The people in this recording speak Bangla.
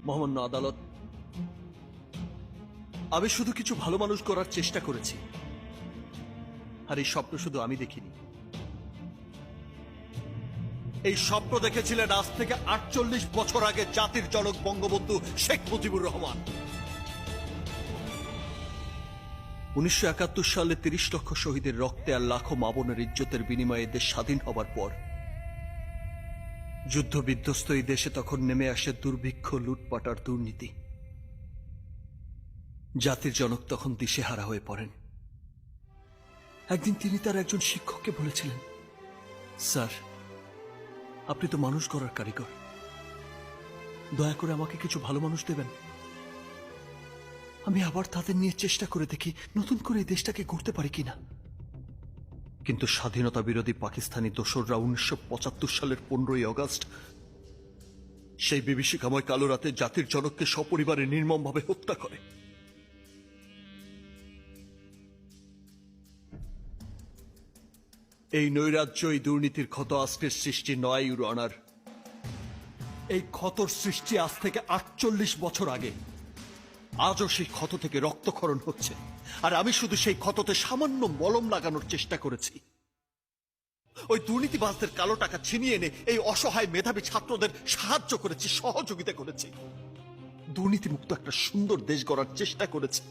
মহামান্য আদালত, আমি শুধু কিছু ভালো মানুষ করার চেষ্টা করেছি, আর এই স্বপ্ন শুধু আমি দেখিনি। এই স্বপ্ন দেখেছিলেন আজ থেকে ৪৮ বছর আগে জাতির জনক বঙ্গবন্ধু শেখ মুজিবুর রহমান। ১৯৭১ সালে ৩০ লক্ষ শহীদের রক্তে আর লাখো মা বোনের ইজ্জতের বিনিময়ে দেশ স্বাধীন হবার পর যুদ্ধ বিধ্বস্ত এই দেশে তখন নেমে আসে দুর্ভিক্ষ, লুটপাট আর দুর্নীতি। জাতির জনক তখন দিশেহারা হয়ে পড়েন। একদিন তিনি তার একজন শিক্ষককে বলেছিলেন, স্যার, আপনি তো মানুষ গড়ার কারিগর, দয়া করে আমাকে কিছু ভালো মানুষ দেবেন। আমি আবার তাদের নিয়ে চেষ্টা করে দেখি নতুন করে এই দেশটাকে গড়তে পারি কিনা। কিন্তু স্বাধীনতা বিরোধী পাকিস্তানি দোসররা ১৯৭৫ সালের ১৫ই আগস্ট সেই বিভীষিকাময় কালো রাতে জাতির জনককে সপরিবারে নির্মমভাবে হত্যা করে। এই নৈরাজ্য, এই দুর্নীতির ক্ষত আজকের সৃষ্টি নয়, ইউর অনার। এই ক্ষতর সৃষ্টি আজ থেকে ৪৮ বছর আগে। আজও সেই ক্ষত থেকে রক্তক্ষরণ হচ্ছে, আর আমি শুধু সেই ক্ষততে সামান্য মলম লাগানোর চেষ্টা করেছি। ওই দুর্নীতিবাজদের কালো টাকা ছিনিয়ে এনে এই অসহায় মেধাবী ছাত্রদের সাহায্য করেছি, সহযোগিতা করেছি, দুর্নীতিমুক্ত একটা সুন্দর দেশ গড়ার চেষ্টা করেছি।